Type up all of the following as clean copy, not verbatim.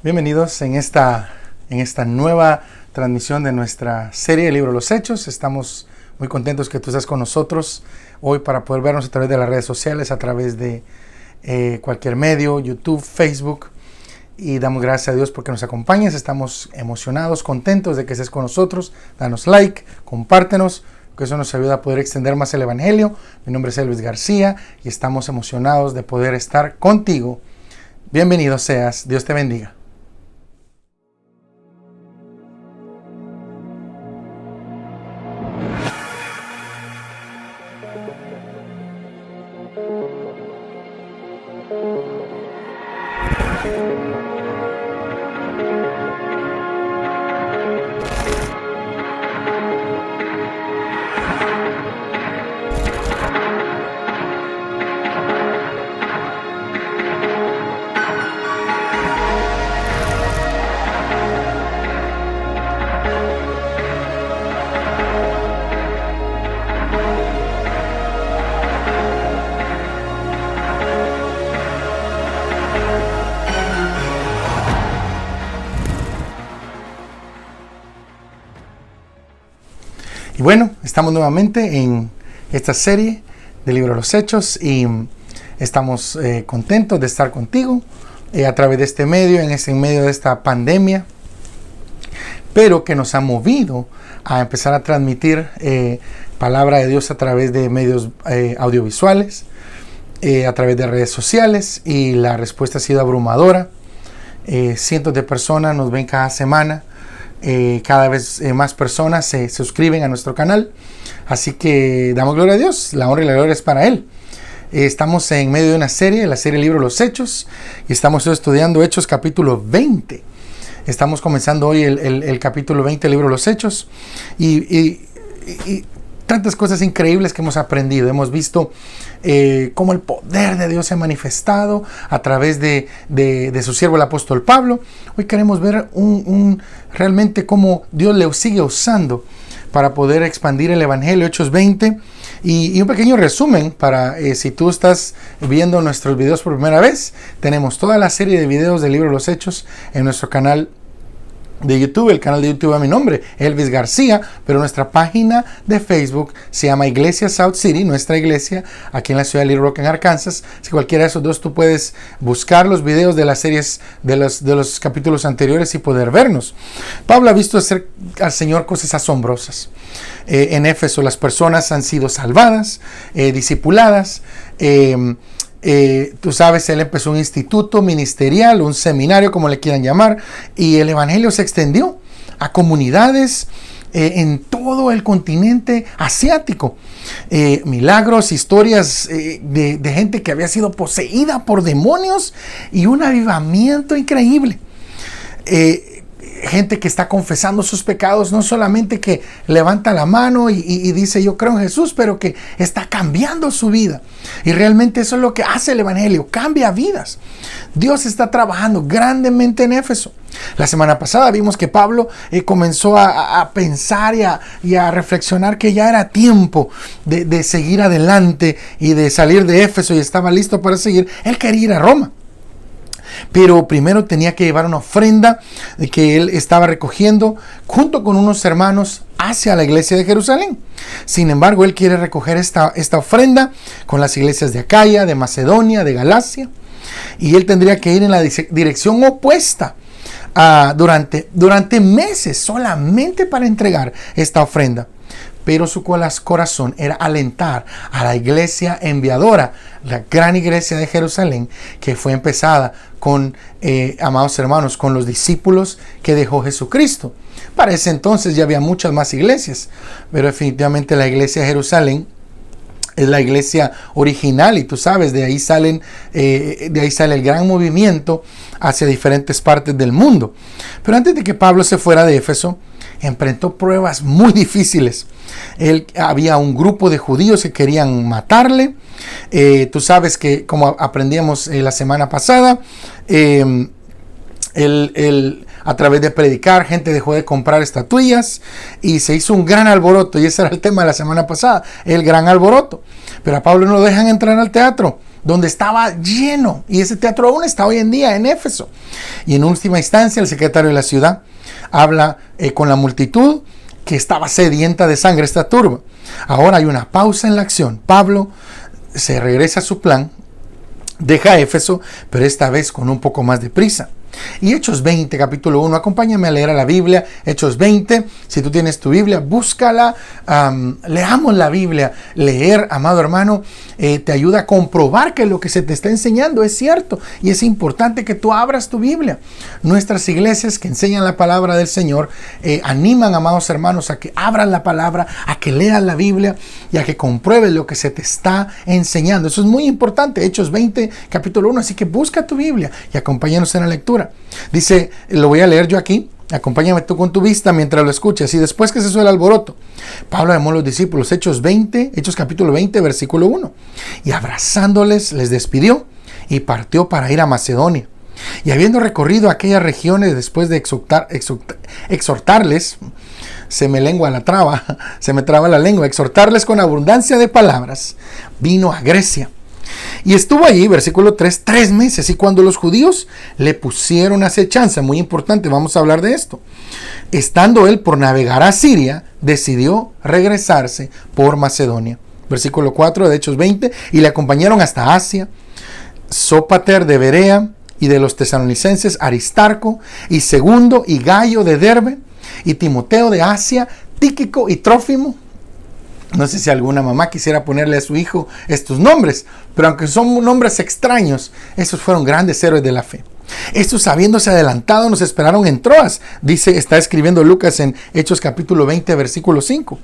Bienvenidos en esta nueva transmisión de nuestra serie del libro Los Hechos. Estamos muy contentos que tú estés con nosotros hoy para poder vernos a través de las redes sociales, a través de cualquier medio, YouTube, Facebook. Y damos gracias a Dios porque nos acompañes. Estamos emocionados, contentos de que estés con nosotros. Danos like, compártenos, que eso nos ayuda a poder extender más el Evangelio. Mi nombre es Elvis García y estamos emocionados de poder estar contigo. Bienvenido seas. Dios te bendiga. Y bueno, estamos nuevamente en esta serie del libro de los Hechos y estamos contentos de estar contigo a través de este medio, en medio de esta pandemia, pero que nos ha movido a empezar a transmitir palabra de Dios a través de medios audiovisuales, a través de redes sociales, y la respuesta ha sido abrumadora. Cientos de personas nos ven cada semana. Cada vez más personas se suscriben a nuestro canal, así que damos gloria a Dios. La honra y la gloria es para Él. Estamos en medio de una serie, la serie Libro de los Hechos, y estamos estudiando Hechos capítulo 20. Estamos comenzando hoy el capítulo 20 del Libro de los Hechos, y tantas cosas increíbles que hemos aprendido. Hemos visto cómo el poder de Dios se ha manifestado a través de su siervo el apóstol Pablo. Hoy queremos ver realmente cómo Dios le sigue usando para poder expandir el Evangelio. Hechos 20 y un pequeño resumen para si tú estás viendo nuestros videos por primera vez. Tenemos toda la serie de videos del libro de los Hechos en nuestro canal de YouTube. El canal de YouTube a mi nombre, Elvis García, pero nuestra página de Facebook se llama Iglesia South City, nuestra iglesia aquí en la ciudad de Little Rock, en Arkansas. Si cualquiera de esos dos, tú puedes buscar los videos de las series de los capítulos anteriores y poder vernos. Pablo ha visto hacer al Señor cosas asombrosas. En Éfeso las personas han sido salvadas, discipuladas. Tú sabes, él empezó un instituto ministerial, un seminario, como le quieran llamar, y el evangelio se extendió a comunidades en todo el continente asiático. Milagros, historias de gente que había sido poseída por demonios y un avivamiento increíble. Gente que está confesando sus pecados, no solamente que levanta la mano y dice yo creo en Jesús, pero que está cambiando su vida. Y realmente eso es lo que hace el Evangelio, cambia vidas. Dios está trabajando grandemente en Éfeso. La semana pasada vimos que Pablo comenzó a pensar y a reflexionar que ya era tiempo de seguir adelante y de salir de Éfeso, y estaba listo para seguir. Él quería ir a Roma. Pero primero tenía que llevar una ofrenda que él estaba recogiendo junto con unos hermanos hacia la iglesia de Jerusalén. Sin embargo, él quiere recoger esta ofrenda con las iglesias de Acaya, de Macedonia, de Galacia. Y él tendría que ir en la dirección opuesta durante meses solamente para entregar esta ofrenda. Pero su corazón era alentar a la iglesia enviadora, la gran iglesia de Jerusalén, que fue empezada con, amados hermanos, con los discípulos que dejó Jesucristo. Para ese entonces ya había muchas más iglesias, pero definitivamente la iglesia de Jerusalén es la iglesia original, y tú sabes, de ahí sale el gran movimiento hacia diferentes partes del mundo. Pero antes de que Pablo se fuera de Éfeso, enfrentó pruebas muy difíciles. Había un grupo de judíos que querían matarle. Tú sabes que, como aprendíamos la semana pasada, a través de predicar, gente dejó de comprar estatuillas y se hizo un gran alboroto. Y ese era el tema de la semana pasada, el gran alboroto. Pero a Pablo no lo dejan entrar al teatro. donde estaba lleno. Y ese teatro aún está hoy en día en Éfeso. Y en última instancia, el secretario de la ciudad habla con la multitud que estaba sedienta de sangre, esta turba. Ahora hay una pausa en la acción. Pablo se regresa a su plan, deja Éfeso, pero esta vez con un poco más de prisa. Y Hechos 20, capítulo 1, acompáñame a leer a la Biblia. Hechos 20, si tú tienes tu Biblia, búscala, leamos la Biblia. Leer, amado hermano, te ayuda a comprobar que lo que se te está enseñando es cierto, y es importante que tú abras tu Biblia. Nuestras iglesias que enseñan la palabra del Señor animan, amados hermanos, a que abran la palabra, a que lean la Biblia y a que compruebes lo que se te está enseñando. Eso es muy importante. Hechos 20, capítulo 1, así que busca tu Biblia y acompáñanos en la lectura. Dice, lo voy a leer yo aquí, acompáñame tú con tu vista mientras lo escuchas. Y después que cesó el alboroto, Pablo llamó a los discípulos, Hechos capítulo 20, versículo 1. Y abrazándoles, les despidió y partió para ir a Macedonia. Y habiendo recorrido aquellas regiones, después de exhortarles, se me traba la lengua, exhortarles con abundancia de palabras, vino a Grecia. Y estuvo allí, versículo 3, 3 meses. Y cuando los judíos le pusieron acechanza, muy importante, vamos a hablar de esto. Estando él por navegar a Siria, decidió regresarse por Macedonia. Versículo 4 de Hechos 20. Y le acompañaron hasta Asia, Sópater de Berea, y de los tesalonicenses Aristarco, y Segundo, y Gayo de Derbe, y Timoteo de Asia, Tíquico y Trófimo. No sé si alguna mamá quisiera ponerle a su hijo estos nombres, pero aunque son nombres extraños, esos fueron grandes héroes de la fe. Estos, habiéndose adelantado, nos esperaron en Troas. Está escribiendo Lucas en Hechos capítulo 20, versículo 5.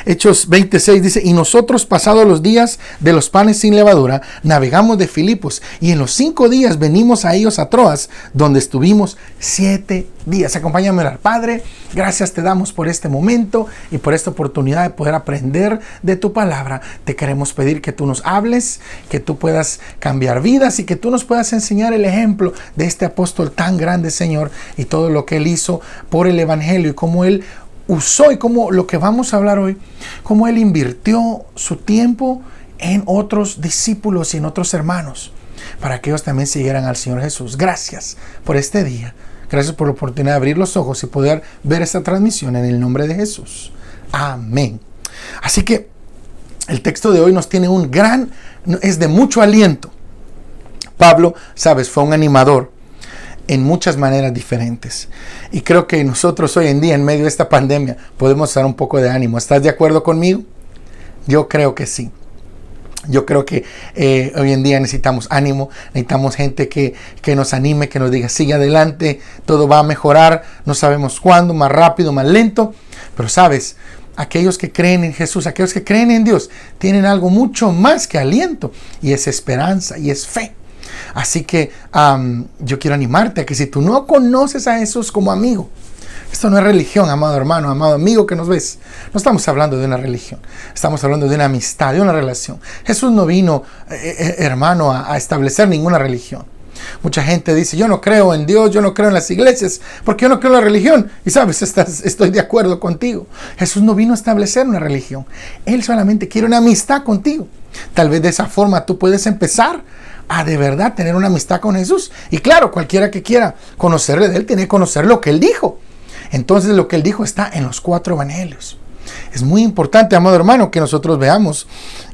Hechos 26 dice, y nosotros, pasados los días de los panes sin levadura, navegamos de Filipos, y en los 5 días venimos a ellos a Troas, donde estuvimos 7 días. Acompáñame a orar. Padre, gracias te damos por este momento y por esta oportunidad de poder aprender de tu palabra. Te queremos pedir que tú nos hables, que tú puedas cambiar vidas y que tú nos puedas enseñar el ejemplo de este apóstol tan grande, Señor, y todo lo que él hizo por el evangelio y cómo él usó, y cómo lo que vamos a hablar hoy, cómo él invirtió su tiempo en otros discípulos y en otros hermanos para que ellos también siguieran al Señor Jesús. Gracias por este día. Gracias por la oportunidad de abrir los ojos y poder ver esta transmisión en el nombre de Jesús. Amén. Así que el texto de hoy nos tiene es de mucho aliento. Pablo, sabes, fue un animador en muchas maneras diferentes. Y creo que nosotros hoy en día, en medio de esta pandemia, podemos dar un poco de ánimo. ¿Estás de acuerdo conmigo? Yo creo que sí. Yo creo que hoy en día necesitamos ánimo, necesitamos gente que nos anime, que nos diga, sigue adelante, todo va a mejorar, no sabemos cuándo, más rápido, más lento. Pero sabes, aquellos que creen en Jesús, aquellos que creen en Dios, tienen algo mucho más que aliento, y es esperanza, y es fe. Así que yo quiero animarte a que si tú no conoces a Jesús como amigo, esto no es religión, amado hermano, amado amigo que nos ves. No estamos hablando de una religión, estamos hablando de una amistad, de una relación. Jesús no vino, hermano, a establecer ninguna religión. Mucha gente dice, yo no creo en Dios, yo no creo en las iglesias, porque yo no creo en la religión. Y sabes, estoy de acuerdo contigo. Jesús no vino a establecer una religión. Él solamente quiere una amistad contigo. Tal vez de esa forma tú puedes empezar a de verdad tener una amistad con Jesús. Y claro, cualquiera que quiera conocerle de Él, tiene que conocer lo que Él dijo. Entonces lo que Él dijo está en los 4 evangelios. Es muy importante, amado hermano, que nosotros veamos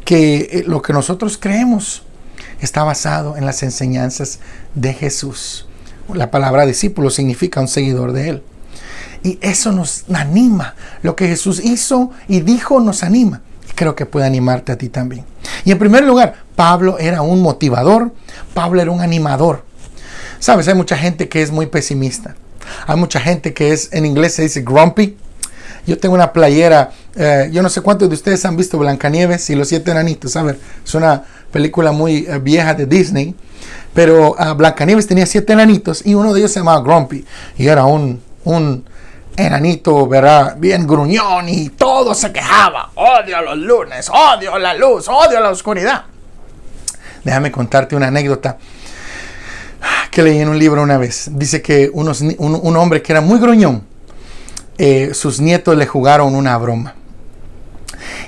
que lo que nosotros creemos está basado en las enseñanzas de Jesús. La palabra discípulo significa un seguidor de Él. Y eso nos anima. Lo que Jesús hizo y dijo nos anima. Y creo que puede animarte a ti también. Y en primer lugar, Pablo era un motivador. Pablo era un animador. Sabes, hay mucha gente que es muy pesimista. Hay mucha gente que es, en inglés se dice grumpy. Yo tengo una playera, yo no sé cuántos de ustedes han visto Blancanieves y los 7 enanitos. A ver, es una película muy vieja de Disney. Pero Blancanieves tenía 7 enanitos y uno de ellos se llamaba Grumpy. Y era un enanito, ¿verdad? Bien gruñón, y todo se quejaba. Odio los lunes, odio la luz, odio la oscuridad. Déjame contarte una anécdota que leí en un libro una vez. Dice que un hombre que era muy gruñón, sus nietos le jugaron una broma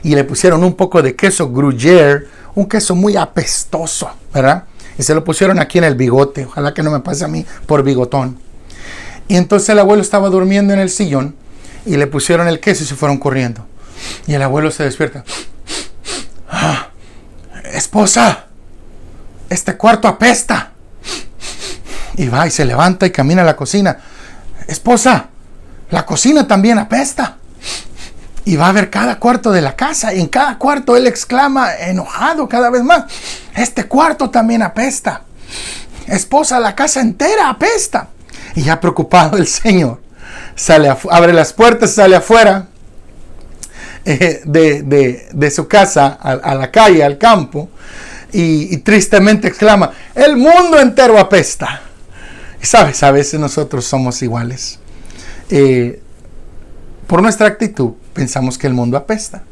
y le pusieron un poco de queso Gruyère un queso muy apestoso, ¿verdad? Y se lo pusieron aquí en el bigote. Ojalá que no me pase a mí por bigotón. Y entonces el abuelo estaba durmiendo en el sillón y le pusieron el queso y se fueron corriendo. Y el abuelo se despierta. ¡Ah! Esposa, este cuarto apesta. Y va y se levanta y camina a la cocina. Esposa, la cocina también apesta. Y va a ver cada cuarto de la casa. Y en cada cuarto él exclama, enojado cada vez más: este cuarto también apesta. Esposa, la casa entera apesta. Y ya preocupado el señor abre las puertas, sale afuera de su casa a la calle, al campo, y tristemente exclama: el mundo entero apesta. Y sabes, a veces nosotros somos iguales. Por nuestra actitud pensamos que el mundo apesta,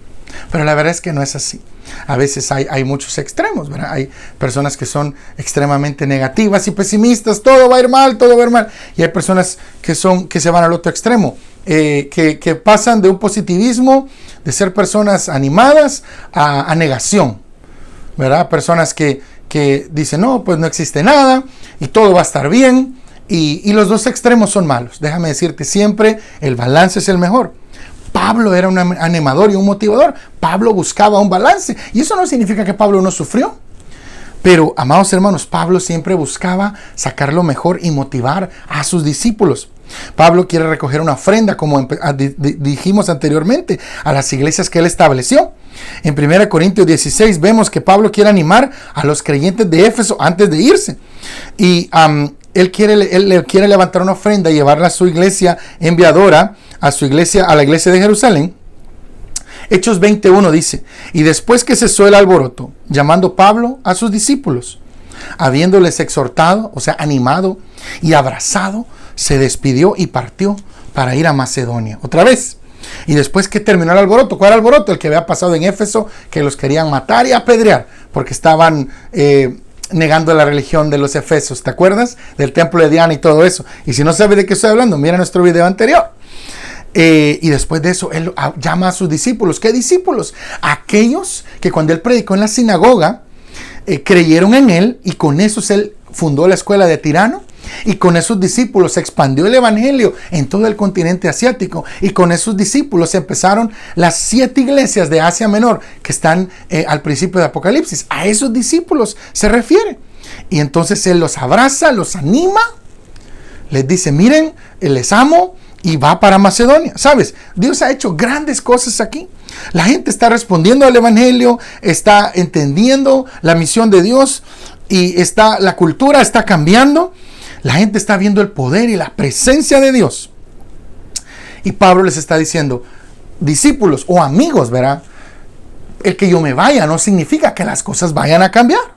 pero la verdad es que no es así. A veces hay muchos extremos, ¿verdad? Hay personas que son extremadamente negativas y pesimistas, todo va a ir mal, todo va a ir mal. Y hay personas que se van al otro extremo, que pasan de un positivismo, de ser personas animadas, a negación, ¿verdad? Personas que dicen, no, pues no existe nada y todo va a estar bien. Y los dos extremos son malos. Déjame decirte, siempre el balance es el mejor. Pablo era un animador y un motivador. Pablo buscaba un balance. Y eso no significa que Pablo no sufrió. Pero, amados hermanos, Pablo siempre buscaba sacar lo mejor y motivar a sus discípulos. Pablo quiere recoger una ofrenda, como dijimos anteriormente, a las iglesias que él estableció. En 1 Corintios 16 vemos que Pablo quiere animar a los creyentes de Éfeso antes de irse. Y él quiere levantar una ofrenda y llevarla a su iglesia enviadora, a la iglesia de Jerusalén. Hechos 21 dice: y después que cesó el alboroto, llamando Pablo a sus discípulos, habiéndoles exhortado, o sea, animado y abrazado, se despidió y partió para ir a Macedonia. Otra vez. Y después que terminó el alboroto, ¿cuál era el alboroto? El que había pasado en Éfeso, que los querían matar y apedrear, porque estaban negando la religión de los efesios. ¿Te acuerdas? Del templo de Diana y todo eso. Y si no sabes de qué estoy hablando, mira nuestro video anterior. Y después de eso, él llama a sus discípulos. ¿Qué discípulos? Aquellos que cuando él predicó en la sinagoga, creyeron en él, y con esos él fundó la escuela de Tirano. Y con esos discípulos se expandió el evangelio en todo el continente asiático. Y con esos discípulos empezaron las 7 iglesias de Asia Menor que están al principio de Apocalipsis. A esos discípulos se refiere. Y entonces él los abraza, los anima, les dice: miren, les amo, y va para Macedonia. ¿Sabes? Dios ha hecho grandes cosas aquí. La gente está respondiendo al evangelio, está entendiendo la misión de Dios, y la cultura está cambiando. La gente está viendo el poder y la presencia de Dios. Y Pablo les está diciendo: discípulos o amigos, ¿verdad? El que yo me vaya no significa que las cosas vayan a cambiar.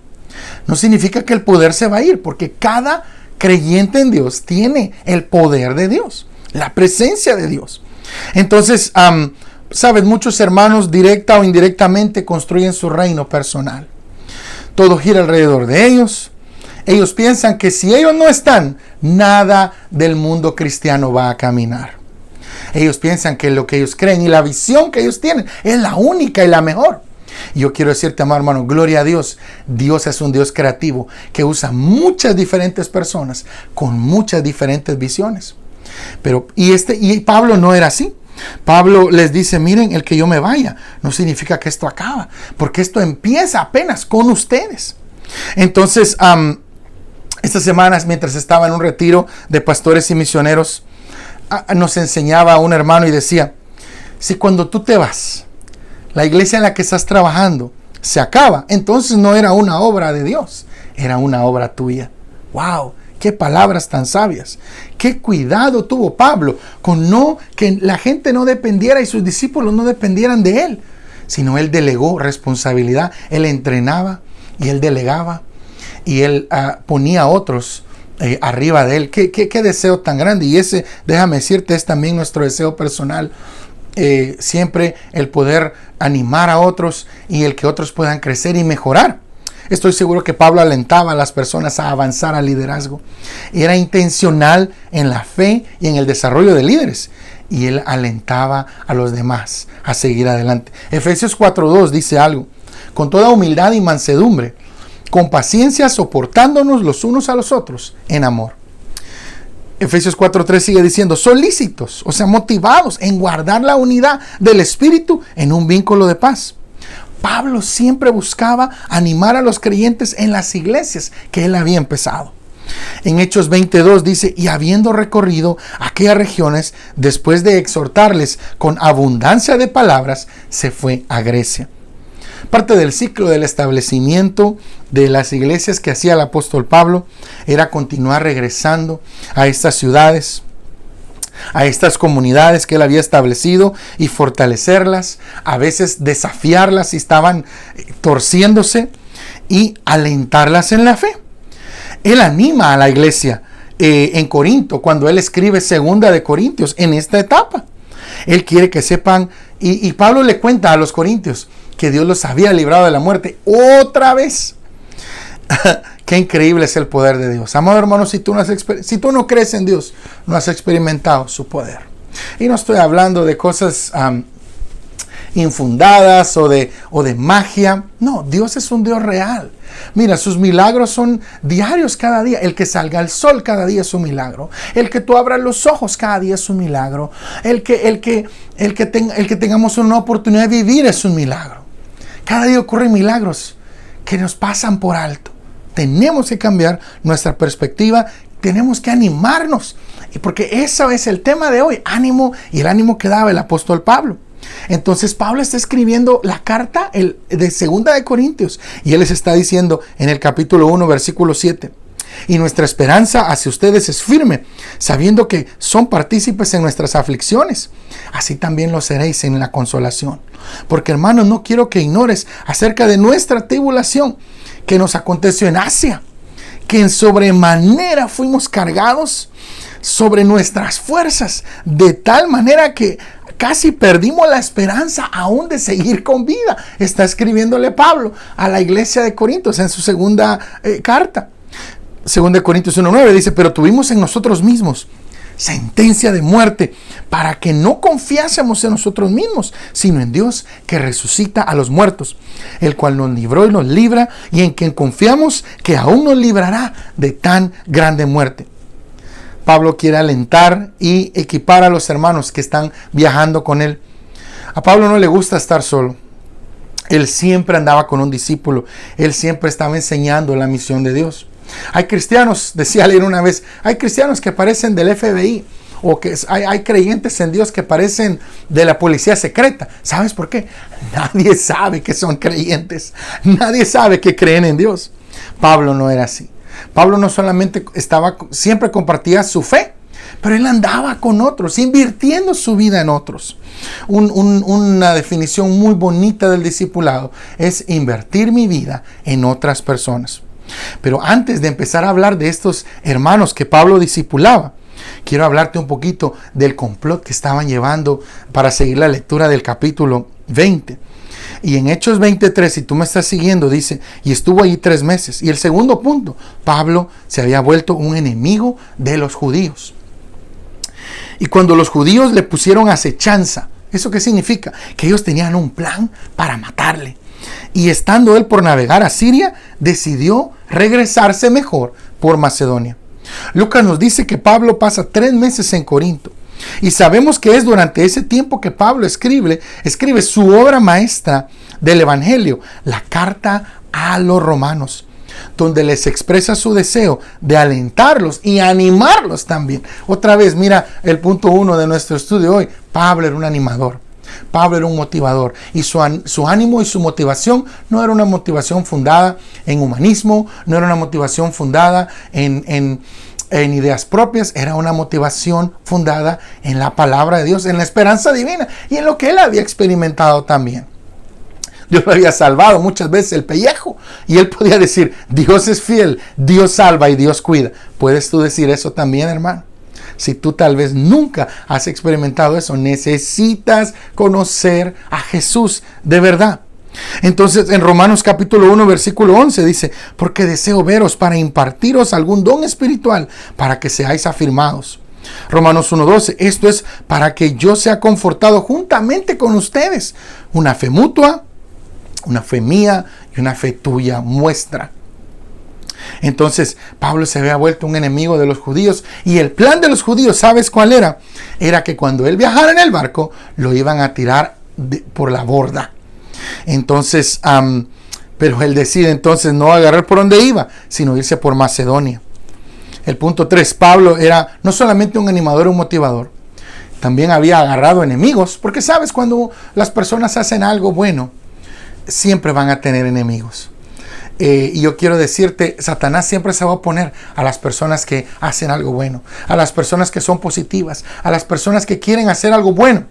No significa que el poder se va a ir, porque cada creyente en Dios tiene el poder de Dios, la presencia de Dios. Entonces, ¿sabes? Muchos hermanos directa o indirectamente construyen su reino personal. Todo gira alrededor de ellos. Ellos piensan que si ellos no están, nada del mundo cristiano va a caminar. Ellos piensan que lo que ellos creen y la visión que ellos tienen es la única y la mejor. Y yo quiero decirte, amado hermano, gloria a Dios. Dios es un Dios creativo que usa muchas diferentes personas con muchas diferentes visiones. Y Pablo no era así. Pablo les dice: miren, el que yo me vaya no significa que esto acaba, porque esto empieza apenas con ustedes. Entonces, estas semanas, mientras estaba en un retiro de pastores y misioneros, nos enseñaba un hermano y decía: si cuando tú te vas, la iglesia en la que estás trabajando se acaba, entonces no era una obra de Dios, era una obra tuya. ¡Wow! ¡Qué palabras tan sabias! ¡Qué cuidado tuvo Pablo con que la gente no dependiera y sus discípulos no dependieran de él, sino él delegó responsabilidad, él entrenaba y él delegaba. Y él ponía a otros arriba de él. ¿Qué deseo tan grande? Y ese, déjame decirte, es también nuestro deseo personal. Siempre el poder animar a otros y el que otros puedan crecer y mejorar. Estoy seguro que Pablo alentaba a las personas a avanzar al liderazgo. Era intencional en la fe y en el desarrollo de líderes. Y él alentaba a los demás a seguir adelante. Efesios 4:2 dice algo. con toda humildad y mansedumbre, con paciencia soportándonos los unos a los otros en amor. Efesios 4:3 sigue diciendo, solícitos, o sea, motivados en guardar la unidad del Espíritu en un vínculo de paz. Pablo siempre buscaba animar a los creyentes en las iglesias que él había empezado. En Hechos 22 dice, y habiendo recorrido aquellas regiones, después de exhortarles con abundancia de palabras, se fue a Grecia. Parte del ciclo del establecimiento de las iglesias que hacía el apóstol Pablo era continuar regresando a estas ciudades, a estas comunidades que él había establecido y fortalecerlas, a veces desafiarlas si estaban torciéndose y alentarlas en la fe. Él anima a la iglesia en Corinto cuando él escribe Segunda de Corintios en esta etapa. Él quiere que sepan, y Pablo le cuenta a los corintios que Dios los había librado de la muerte otra vez. Qué increíble es el poder de Dios. Amado hermano, si tú no crees en Dios, no has experimentado su poder. Y no estoy hablando de cosas infundadas o de magia. No, Dios es un Dios real. Mira, sus milagros son diarios cada día. El que salga el sol cada día es un milagro. El que tú abras los ojos cada día es un milagro. El que tengamos una oportunidad de vivir es un milagro. Cada día ocurren milagros que nos pasan por alto. Tenemos que cambiar nuestra perspectiva. Tenemos que animarnos. Y porque eso es el tema de hoy. Ánimo, y el ánimo que daba el apóstol Pablo. Entonces Pablo está escribiendo la carta de Segunda de Corintios. Y él les está diciendo en el capítulo 1, versículo 7. Y nuestra esperanza hacia ustedes es firme, sabiendo que son partícipes en nuestras aflicciones. Así también lo seréis en la consolación. Porque, hermanos, no quiero que ignores acerca de nuestra tribulación que nos aconteció en Asia, que en sobremanera fuimos cargados sobre nuestras fuerzas, de tal manera que casi perdimos la esperanza aún de seguir con vida. Está escribiéndole Pablo a la iglesia de Corintios en su segunda carta. 2 Corintios 1:9 dice, pero tuvimos en nosotros mismos sentencia de muerte para que no confiásemos en nosotros mismos, sino en Dios que resucita a los muertos, el cual nos libró y nos libra, y en quien confiamos que aún nos librará de tan grande muerte. Pablo quiere alentar y equipar a los hermanos que están viajando con él. A Pablo no le gusta estar solo. Él siempre andaba con un discípulo. Él siempre estaba enseñando la misión de Dios. Hay cristianos, decía leer una vez, hay cristianos que parecen del FBI, o que hay creyentes en Dios que parecen de la policía secreta. ¿Sabes por qué? Nadie sabe que son creyentes. Nadie sabe que creen en Dios. Pablo no era así. Pablo no solamente siempre compartía su fe, pero él andaba con otros, invirtiendo su vida en otros. Una definición muy bonita del discipulado es invertir mi vida en otras personas. Pero antes de empezar a hablar de estos hermanos que Pablo discipulaba, quiero hablarte un poquito del complot que estaban llevando para seguir la lectura del capítulo 20. Y en Hechos 23, si tú me estás siguiendo, dice, y estuvo allí 3 meses. Y el segundo punto, Pablo se había vuelto un enemigo de los judíos. Y cuando los judíos le pusieron acechanza, ¿eso qué significa? Que ellos tenían un plan para matarle. Y estando él por navegar a Siria, decidió regresarse mejor por Macedonia. Lucas nos dice que Pablo pasa 3 meses en Corinto. Y sabemos que es durante ese tiempo que Pablo escribe su obra maestra del Evangelio, la carta a los romanos, donde les expresa su deseo de alentarlos y animarlos también. Otra vez, mira el punto 1 de nuestro estudio hoy. Pablo era un animador. Pablo era un motivador, y su ánimo y su motivación no era una motivación fundada en humanismo, no era una motivación fundada en ideas propias, era una motivación fundada en la palabra de Dios, en la esperanza divina y en lo que él había experimentado también. Dios lo había salvado muchas veces el pellejo, y él podía decir, Dios es fiel, Dios salva y Dios cuida. ¿Puedes tú decir eso también, hermano? Si tú tal vez nunca has experimentado eso, necesitas conocer a Jesús de verdad. Entonces en Romanos capítulo 1 versículo 11 dice, porque deseo veros para impartiros algún don espiritual para que seáis afirmados. Romanos 1:12, esto es para que yo sea confortado juntamente con ustedes, una fe mutua, Una fe mía y una fe tuya muestra. Entonces Pablo se había vuelto un enemigo de los judíos, y el plan de los judíos, ¿sabes cuál era? Era que cuando él viajara en el barco lo iban a tirar por la borda. Entonces, pero él decide entonces no agarrar por donde iba, sino irse por Macedonia. El punto 3, Pablo era no solamente un animador y un motivador, también había agarrado enemigos, porque sabes, cuando las personas hacen algo bueno, siempre van a tener enemigos. Y yo quiero decirte, Satanás siempre se va a oponer a las personas que hacen algo bueno, a las personas que son positivas, a las personas que quieren hacer algo bueno.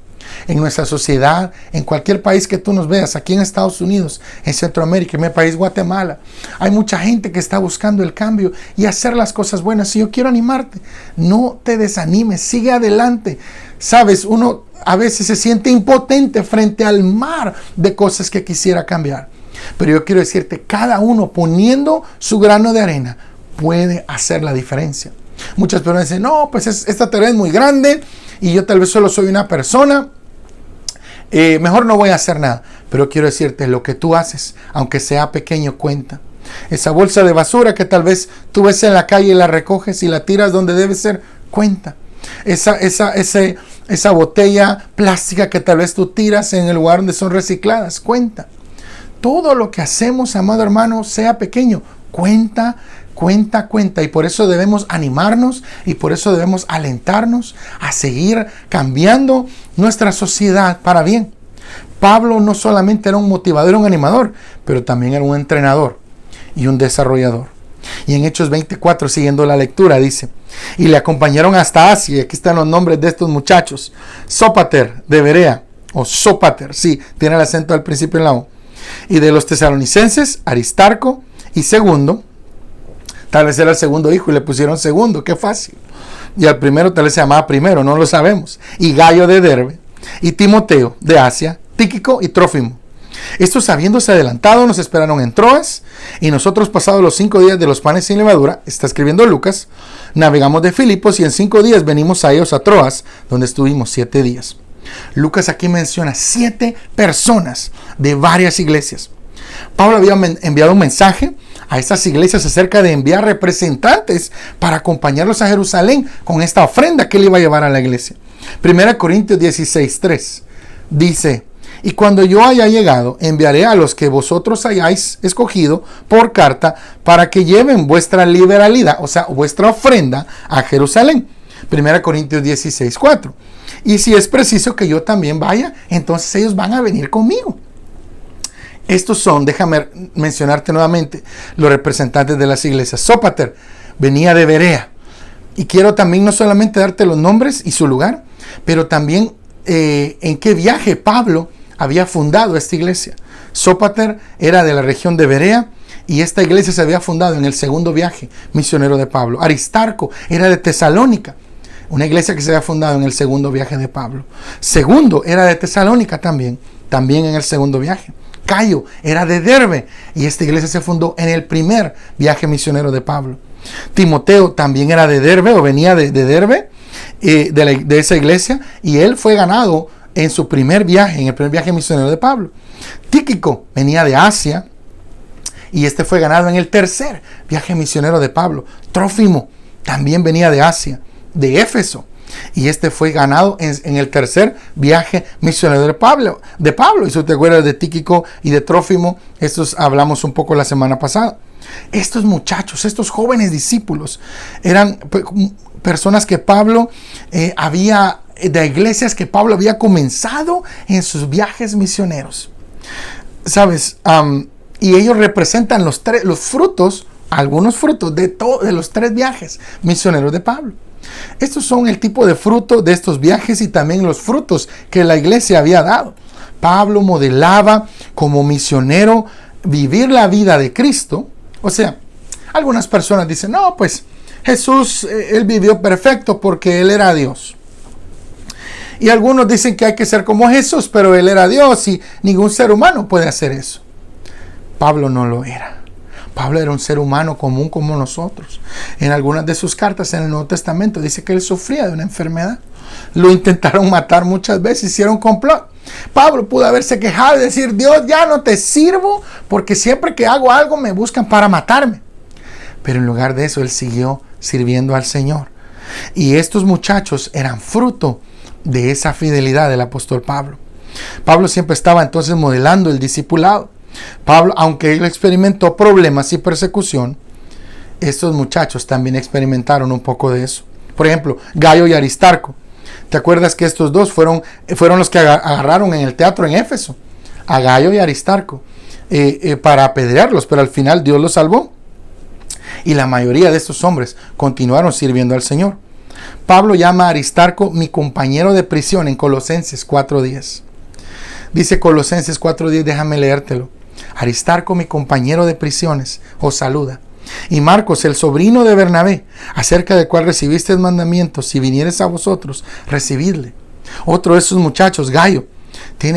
En nuestra sociedad, en cualquier país que tú nos veas, aquí en Estados Unidos, en Centroamérica, en mi país Guatemala, hay mucha gente que está buscando el cambio y hacer las cosas buenas. Y yo quiero animarte, no te desanimes, sigue adelante. Sabes, uno a veces se siente impotente frente al mar de cosas que quisiera cambiar. Pero yo quiero decirte, cada uno poniendo su grano de arena puede hacer la diferencia. Muchas personas dicen, no, pues esta tarea es muy grande y yo tal vez solo soy una persona, mejor no voy a hacer nada. Pero quiero decirte, lo que tú haces, aunque sea pequeño, cuenta. Esa bolsa de basura que tal vez tú ves en la calle y la recoges y la tiras donde debe ser, cuenta. Esa botella plástica que tal vez tú tiras en el lugar donde son recicladas, cuenta. Todo lo que hacemos, amado hermano, sea pequeño, cuenta. Y por eso debemos animarnos y por eso debemos alentarnos a seguir cambiando nuestra sociedad para bien. Pablo no solamente era un motivador, un animador, pero también era un entrenador y un desarrollador. Y en Hechos 24, siguiendo la lectura, dice, y le acompañaron hasta Asia. Y aquí están los nombres de estos muchachos: Sópater de Berea, o Sópater, sí, tiene el acento al principio en la O. Y de los tesalonicenses, Aristarco y Segundo. Tal vez era el segundo hijo y le pusieron segundo, qué fácil. Y al primero tal vez se llamaba primero, no lo sabemos. Y Gayo de Derbe, y Timoteo de Asia, Tíquico y Trófimo. Estos, habiéndose adelantado, nos esperaron en Troas, y nosotros, pasados los 5 días de los panes sin levadura, está escribiendo Lucas, navegamos de Filipos y en 5 días venimos a ellos a Troas, donde estuvimos 7 días. Lucas aquí menciona 7 personas de varias iglesias. Pablo había enviado un mensaje a estas iglesias acerca de enviar representantes para acompañarlos a Jerusalén con esta ofrenda que él iba a llevar a la iglesia. 1 Corintios 16:3 dice, y cuando yo haya llegado, enviaré a los que vosotros hayáis escogido por carta para que lleven vuestra liberalidad, o sea, vuestra ofrenda a Jerusalén. 1 Corintios 16:4. Y si es preciso que yo también vaya, entonces ellos van a venir conmigo. Estos son, déjame mencionarte nuevamente, los representantes de las iglesias. Sópater venía de Berea. Y quiero también no solamente darte los nombres y su lugar, pero también en qué viaje Pablo había fundado esta iglesia. Sópater era de la región de Berea y esta iglesia se había fundado en el segundo viaje misionero de Pablo. Aristarco era de Tesalónica, una iglesia que se había fundado en el segundo viaje de Pablo. Segundo era de Tesalónica también en el segundo viaje. Gayo era de Derbe y esta iglesia se fundó en el primer viaje misionero de Pablo. Timoteo también era de Derbe, o venía de Derbe, de esa iglesia, y él fue ganado en su primer viaje, en el primer viaje misionero de Pablo. Tíquico venía de Asia y este fue ganado en el tercer viaje misionero de Pablo. Trófimo también venía de Asia, de Éfeso, y este fue ganado en el tercer viaje misionero de Pablo. Y si te acuerdas de Tíquico y de Trófimo, estos hablamos un poco la semana pasada. Estos muchachos, estos jóvenes discípulos, eran personas que Pablo de iglesias que Pablo había comenzado en sus viajes misioneros. ¿Sabes? Y ellos representan los frutos, algunos frutos de los 3 viajes misioneros de Pablo. Estos son el tipo de fruto de estos viajes y también los frutos que la iglesia había dado. Pablo modelaba como misionero vivir la vida de Cristo. O sea, algunas personas dicen, no, pues Jesús, él vivió perfecto porque él era Dios. Y algunos dicen que hay que ser como Jesús, pero él era Dios y ningún ser humano puede hacer eso. Pablo no lo era. Pablo era un ser humano común como nosotros. En algunas de sus cartas en el Nuevo Testamento dice que él sufría de una enfermedad. Lo intentaron matar muchas veces, hicieron complot. Pablo pudo haberse quejado y decir: Dios, ya no te sirvo porque siempre que hago algo me buscan para matarme. Pero en lugar de eso, él siguió sirviendo al Señor. Y estos muchachos eran fruto de esa fidelidad del apóstol Pablo. Pablo siempre estaba entonces modelando el discipulado. Pablo, aunque él experimentó problemas y persecución, estos muchachos también experimentaron un poco de eso. Por ejemplo, Gayo y Aristarco. ¿Te acuerdas que estos dos fueron los que agarraron en el teatro en Éfeso a Gayo y Aristarco para apedrearlos? Pero al final Dios los salvó. Y la mayoría de estos hombres continuaron sirviendo al Señor. Pablo llama a Aristarco mi compañero de prisión en Colosenses 4:10. Dice Colosenses 4:10, déjame leértelo. Aristarco, mi compañero de prisiones, os saluda. Y Marcos, el sobrino de Bernabé, acerca del cual recibisteis mandamientos, si vinieres a vosotros, recibidle. Otro de esos muchachos, Gayo.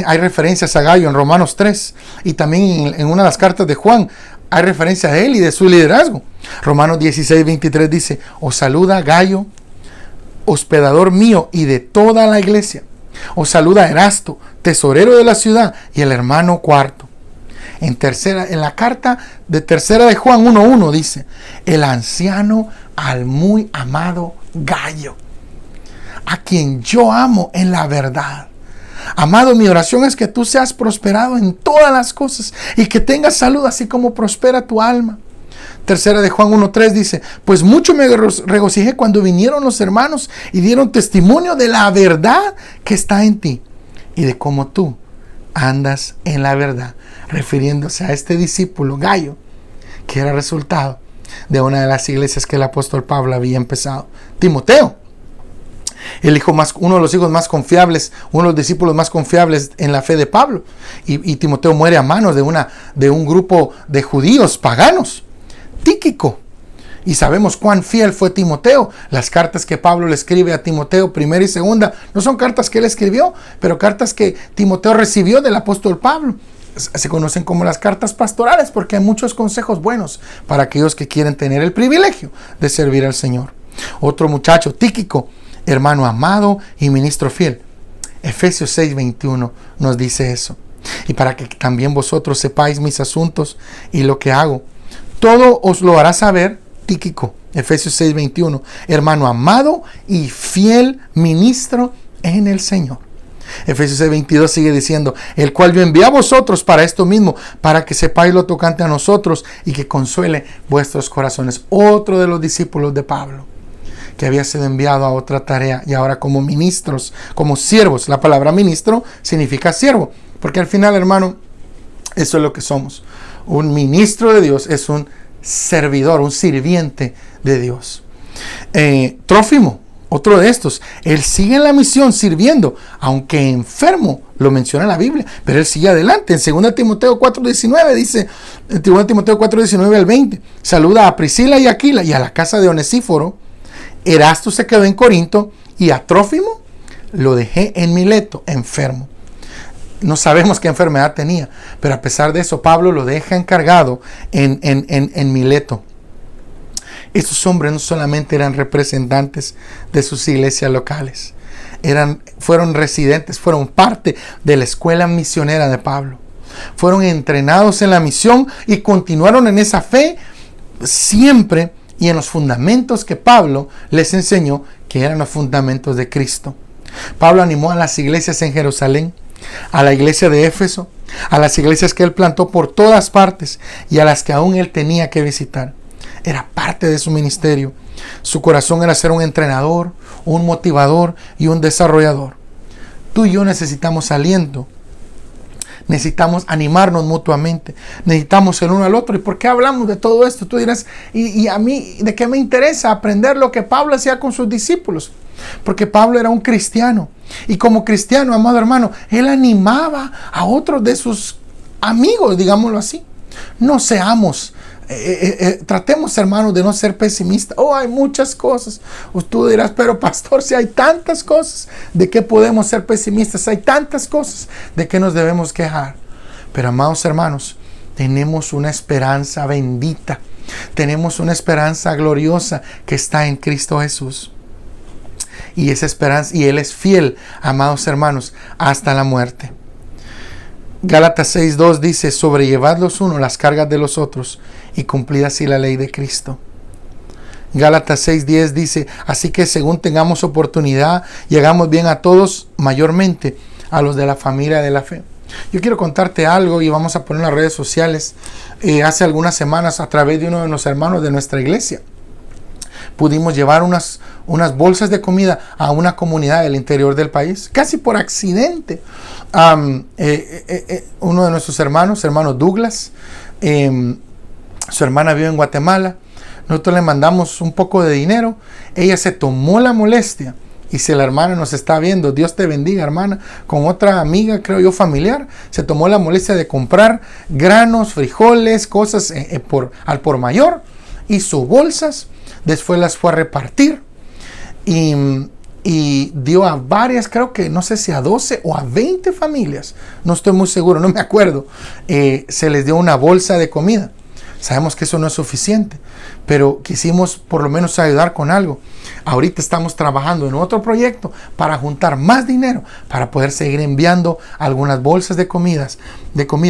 Hay referencias a Gayo en Romanos 3. Y también en una de las cartas de Juan hay referencia a él y de su liderazgo. Romanos 16:23 dice: os saluda Gayo, hospedador mío y de toda la iglesia. Os saluda Erasto, tesorero de la ciudad, y el hermano Cuarto. En la carta de tercera de Juan 1:1 dice: el anciano al muy amado Gayo, a quien yo amo en la verdad. Amado, mi oración es que tú seas prosperado en todas las cosas y que tengas salud así como prospera tu alma. Tercera de Juan 1:3 dice: pues mucho me regocijé cuando vinieron los hermanos y dieron testimonio de la verdad que está en ti y de cómo tú andas en la verdad, refiriéndose a este discípulo Gayo, que era resultado de una de las iglesias que el apóstol Pablo había empezado. Timoteo, uno de los hijos más confiables, uno de los discípulos más confiables en la fe de Pablo, y Timoteo muere a manos de un grupo de judíos paganos. Tíquico, y sabemos cuán fiel fue Timoteo. Las cartas que Pablo le escribe a Timoteo, primera y segunda, no son cartas que él escribió, pero cartas que Timoteo recibió del apóstol Pablo. Se conocen como las cartas pastorales porque hay muchos consejos buenos para aquellos que quieren tener el privilegio de servir al Señor. Otro muchacho, Tíquico, hermano amado y ministro fiel. Efesios 6:21 nos dice eso. Y para que también vosotros sepáis mis asuntos y lo que hago, todo os lo hará saber Tíquico. Efesios 6:21, hermano amado y fiel ministro en el Señor. Efesios 6:22 sigue diciendo: el cual yo envié a vosotros para esto mismo, para que sepáis lo tocante a nosotros y que consuele vuestros corazones. Otro de los discípulos de Pablo, que había sido enviado a otra tarea y ahora como ministros, como siervos. La palabra ministro significa siervo, porque al final, hermano, eso es lo que somos. Un ministro de Dios es un servidor, un sirviente de Dios. Trófimo, otro de estos, él sigue en la misión sirviendo, aunque enfermo, lo menciona la Biblia, pero él sigue adelante. En 2 Timoteo 4:19 dice, en 2 Timoteo 4:19 al 20, saluda a Priscila y Aquila y a la casa de Onesíforo. Erasto se quedó en Corinto y a Trófimo lo dejé en Mileto, enfermo. No sabemos qué enfermedad tenía, pero a pesar de eso, Pablo lo deja encargado en Mileto. Estos hombres no solamente eran representantes de sus iglesias locales, fueron residentes, fueron parte de la escuela misionera de Pablo. Fueron entrenados en la misión y continuaron en esa fe siempre y en los fundamentos que Pablo les enseñó, que eran los fundamentos de Cristo. Pablo animó a las iglesias en Jerusalén, a la iglesia de Éfeso, a las iglesias que él plantó por todas partes y a las que aún él tenía que visitar. Era parte de su ministerio. Su corazón era ser un entrenador, un motivador y un desarrollador. Tú y yo necesitamos aliento. Necesitamos animarnos mutuamente. Necesitamos el uno al otro. ¿Y por qué hablamos de todo esto? Tú dirás, ¿y a mí de qué me interesa aprender lo que Pablo hacía con sus discípulos? Porque Pablo era un cristiano. Y como cristiano, amado hermano, él animaba a otros de sus amigos, digámoslo así. No seamos, tratemos, hermanos, de no ser pesimistas. Hay muchas cosas. Tú dirás, pero pastor, si hay tantas cosas, ¿de qué podemos ser pesimistas? Hay tantas cosas de qué nos debemos quejar. Pero, amados hermanos, tenemos una esperanza bendita. Tenemos una esperanza gloriosa que está en Cristo Jesús. Y esa esperanza, y Él es fiel, amados hermanos, hasta la muerte. Gálatas 6:2 dice: sobrellevad los unos las cargas de los otros y cumplid así la ley de Cristo. Gálatas 6:10 dice: así que según tengamos oportunidad y hagamos bien a todos, mayormente a los de la familia de la fe. Yo quiero contarte algo y vamos a poner en las redes sociales. Hace algunas semanas, a través de uno de los hermanos de nuestra iglesia, pudimos llevar unas bolsas de comida a una comunidad del interior del país, casi por accidente. Uno de nuestros hermanos, hermano Douglas, su hermana vive en Guatemala. Nosotros le mandamos un poco de dinero. Ella se tomó la molestia. Y si la hermana nos está viendo, Dios te bendiga, hermana, con otra amiga, creo yo, familiar, se tomó la molestia de comprar granos, frijoles, cosas al por mayor, y sus bolsas. Después las fue a repartir y dio a varias, creo que no sé si a 12 o a 20 familias, no estoy muy seguro, no me acuerdo, se les dio una bolsa de comida. Sabemos que eso no es suficiente, pero quisimos por lo menos ayudar con algo. Ahorita estamos trabajando en otro proyecto para juntar más dinero para poder seguir enviando algunas bolsas de comida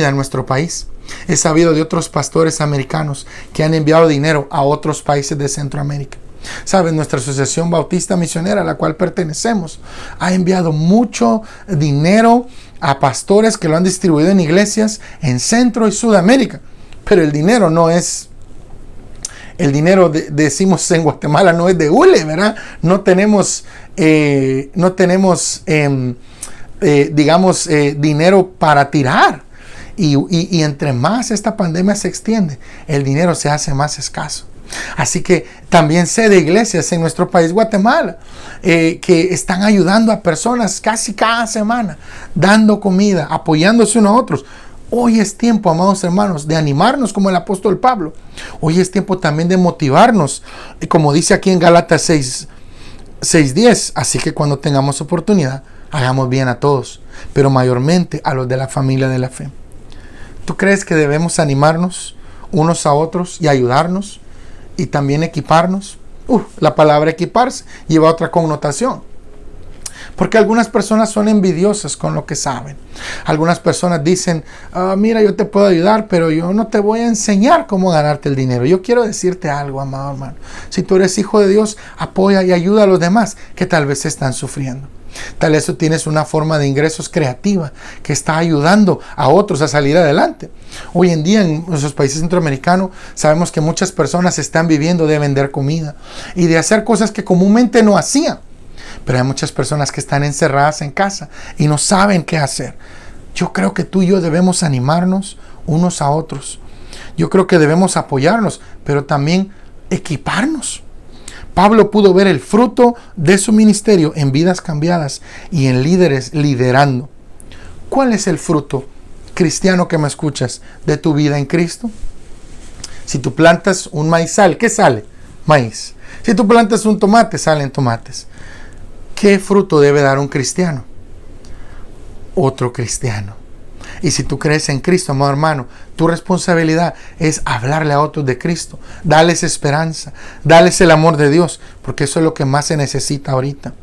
a nuestro país. He sabido de otros pastores americanos que han enviado dinero a otros países de Centroamérica. Saben, nuestra Asociación Bautista Misionera, a la cual pertenecemos, ha enviado mucho dinero a pastores que lo han distribuido en iglesias en Centro y Sudamérica. Pero el dinero no es, decimos en Guatemala, no es de hule, ¿verdad? No tenemos dinero para tirar. Y entre más esta pandemia se extiende, el dinero se hace más escaso. Así que también sé de iglesias en nuestro país, Guatemala, que están ayudando a personas casi cada semana, dando comida, apoyándose unos a otros. Hoy es tiempo, amados hermanos, de animarnos como el apóstol Pablo. Hoy es tiempo también de motivarnos, como dice aquí en Gálatas 6:10. Así que cuando tengamos oportunidad, hagamos bien a todos, pero mayormente a los de la familia de la fe. ¿Tú crees que debemos animarnos unos a otros y ayudarnos y también equiparnos? La palabra equiparse lleva otra connotación. Porque algunas personas son envidiosas con lo que saben. Algunas personas dicen: mira, yo te puedo ayudar, pero yo no te voy a enseñar cómo ganarte el dinero. Yo quiero decirte algo, amado hermano. Si tú eres hijo de Dios, apoya y ayuda a los demás que tal vez están sufriendo. Tal vez tú tienes una forma de ingresos creativa que está ayudando a otros a salir adelante. Hoy en día en nuestros países centroamericanos sabemos que muchas personas están viviendo de vender comida y de hacer cosas que comúnmente no hacían. Pero hay muchas personas que están encerradas en casa y no saben qué hacer. Yo creo que tú y yo debemos animarnos unos a otros. Yo creo que debemos apoyarnos, pero también equiparnos. Pablo pudo ver el fruto de su ministerio en vidas cambiadas y en líderes liderando. ¿Cuál es el fruto, cristiano que me escuchas, de tu vida en Cristo? Si tú plantas un maizal, ¿qué sale? Maíz. Si tú plantas un tomate, salen tomates. ¿Qué fruto debe dar un cristiano? Otro cristiano. Y si tú crees en Cristo, amado hermano, tu responsabilidad es hablarle a otros de Cristo, darles esperanza, darles el amor de Dios, porque eso es lo que más se necesita ahorita.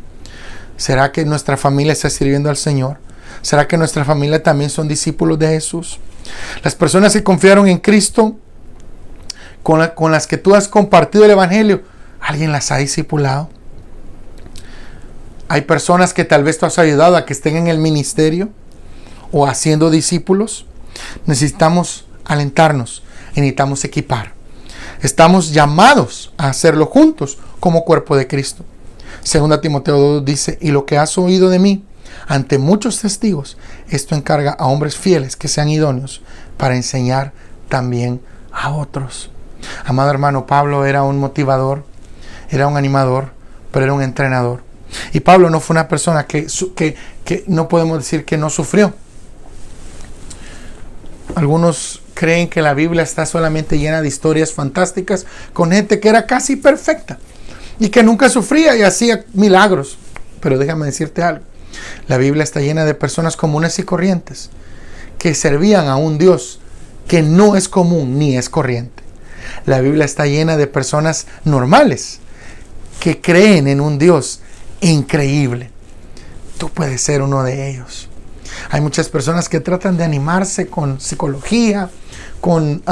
¿Será que nuestra familia está sirviendo al Señor? ¿Será que nuestra familia también son discípulos de Jesús? Las personas que confiaron en Cristo, con las que tú has compartido el Evangelio, ¿alguien las ha discipulado? Hay personas que tal vez tú has ayudado a que estén en el ministerio o haciendo discípulos. Necesitamos alentarnos y necesitamos equipar. Estamos llamados a hacerlo juntos como cuerpo de Cristo. 2 Timoteo 2 dice: y lo que has oído de mí ante muchos testigos, esto encarga a hombres fieles que sean idóneos para enseñar también a otros. Amado hermano, Pablo era un motivador, era un animador, pero era un entrenador. Y Pablo no fue una persona que no podemos decir que no sufrió. Algunos creen que la Biblia está solamente llena de historias fantásticas con gente que era casi perfecta y que nunca sufría y hacía milagros. Pero déjame decirte algo. La Biblia está llena de personas comunes y corrientes que servían a un Dios que no es común ni es corriente. La Biblia está llena de personas normales que creen en un Dios increíble. Tú puedes ser uno de ellos. Hay muchas personas que tratan de animarse con psicología, con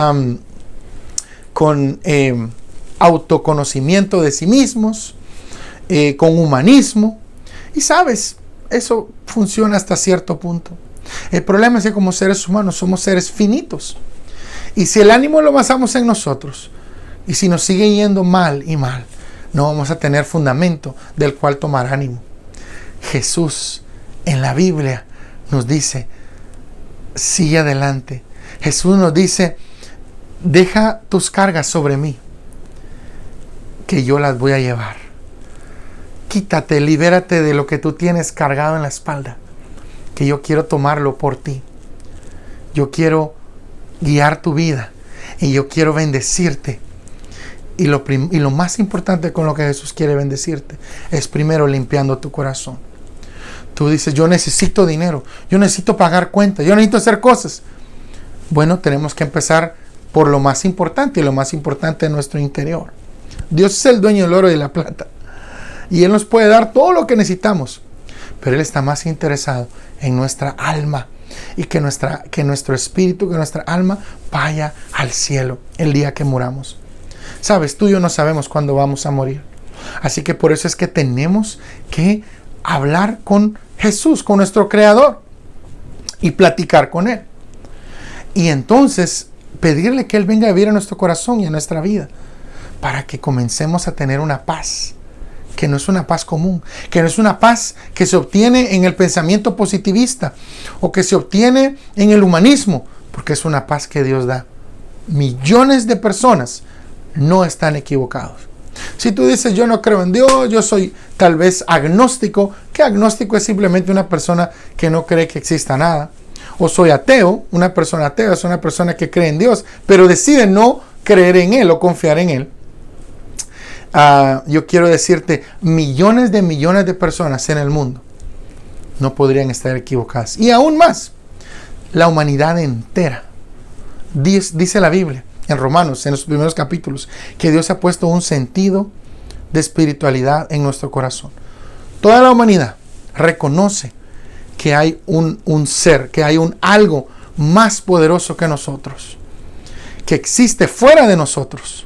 autoconocimiento de sí mismos, con humanismo. Y sabes, eso funciona hasta cierto punto. El problema es que como seres humanos somos seres finitos. Y si el ánimo lo basamos en nosotros, y si nos sigue yendo mal y mal, no vamos a tener fundamento del cual tomar ánimo. Jesús en la Biblia nos dice, sigue adelante. Jesús nos dice, deja tus cargas sobre mí, que yo las voy a llevar. Quítate, libérate de lo que tú tienes cargado en la espalda, que yo quiero tomarlo por ti. Yo quiero guiar tu vida y yo quiero bendecirte. Y lo más importante con lo que Jesús quiere bendecirte es primero limpiando tu corazón. Tú dices, yo necesito dinero, yo necesito pagar cuentas, yo necesito hacer cosas. Bueno, tenemos que empezar por lo más importante, y lo más importante es nuestro interior. Dios es el dueño del oro y de la plata, y Él nos puede dar todo lo que necesitamos, pero Él está más interesado en nuestra alma, y que nuestro espíritu, que nuestra alma vaya al cielo el día que muramos. Sabes, tú y yo no sabemos cuándo vamos a morir, así que por eso es que tenemos que hablar con Jesús, con nuestro Creador, y platicar con Él. Y entonces pedirle que Él venga a vivir en nuestro corazón y en nuestra vida, para que comencemos a tener una paz, que no es una paz común, que no es una paz que se obtiene en el pensamiento positivista o que se obtiene en el humanismo, porque es una paz que Dios da. Millones de personas no están equivocados. Si tú dices, yo no creo en Dios, yo soy tal vez agnóstico, que agnóstico es simplemente una persona que no cree que exista nada. O soy ateo, una persona atea es una persona que cree en Dios, pero decide no creer en Él o confiar en Él. Yo quiero decirte, millones de personas en el mundo no podrían estar equivocadas. Y aún más, la humanidad entera. Dice la Biblia en Romanos, en los primeros capítulos, que Dios ha puesto un sentido de espiritualidad en nuestro corazón. Toda la humanidad reconoce que hay un ser, que hay un algo más poderoso que nosotros, que existe fuera de nosotros.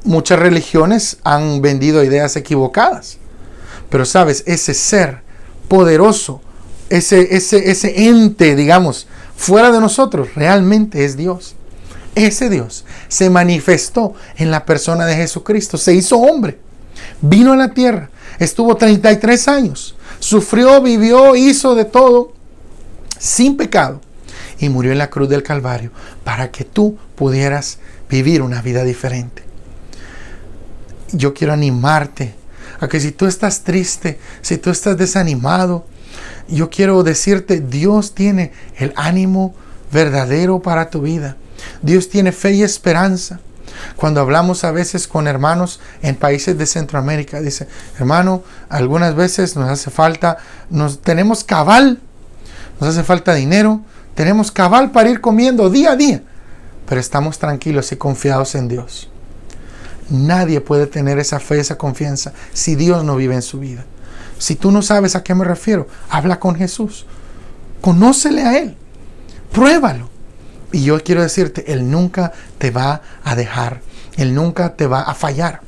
Muchas religiones han vendido ideas equivocadas, pero sabes, ese ser poderoso, ese ente, digamos, fuera de nosotros, realmente es Dios. Ese Dios se manifestó en la persona de Jesucristo, se hizo hombre, vino a la tierra, estuvo 33 años, sufrió, vivió, hizo de todo, sin pecado, y murió en la cruz del Calvario para que tú pudieras vivir una vida diferente. Yo quiero animarte a que si tú estás triste, si tú estás desanimado, yo quiero decirte, Dios tiene el ánimo verdadero para tu vida. Dios tiene fe y esperanza. Cuando hablamos a veces con hermanos en países de Centroamérica, dice, hermano, algunas veces nos hace falta, tenemos cabal, nos hace falta dinero, tenemos cabal para ir comiendo día a día, pero estamos tranquilos y confiados en Dios. Nadie puede tener esa fe, esa confianza, si Dios no vive en su vida. Si tú no sabes a qué me refiero, habla con Jesús. Conócele a Él. Pruébalo. Y yo quiero decirte, Él nunca te va a dejar. Él nunca te va a fallar.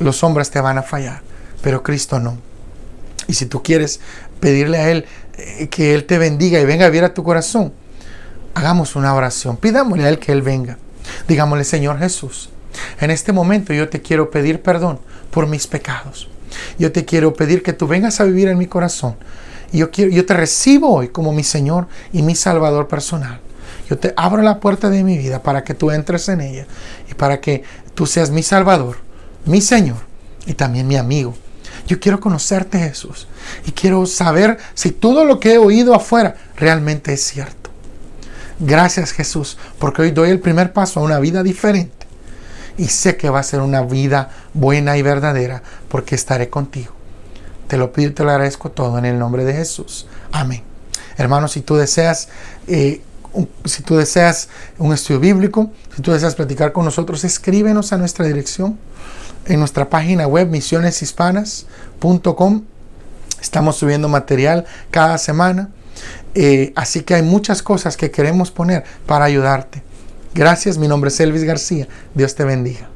Los hombres te van a fallar, pero Cristo no. Y si tú quieres pedirle a Él que Él te bendiga y venga a vivir a tu corazón, hagamos una oración. Pidámosle a Él que Él venga. Digámosle, Señor Jesús, en este momento yo te quiero pedir perdón por mis pecados. Yo te quiero pedir que tú vengas a vivir en mi corazón. Y yo te recibo hoy como mi Señor y mi Salvador personal. Yo te abro la puerta de mi vida para que tú entres en ella y para que tú seas mi Salvador, mi Señor y también mi amigo. Yo quiero conocerte, Jesús, y quiero saber si todo lo que he oído afuera realmente es cierto. Gracias, Jesús, porque hoy doy el primer paso a una vida diferente. Y sé que va a ser una vida buena y verdadera porque estaré contigo. Te lo pido y te lo agradezco todo en el nombre de Jesús. Amén. Hermanos, si tú deseas un estudio bíblico, si tú deseas platicar con nosotros, escríbenos a nuestra dirección en nuestra página web misioneshispanas.com Estamos subiendo material cada semana. Así que hay muchas cosas que queremos poner para ayudarte. Gracias, mi nombre es Elvis García. Dios te bendiga.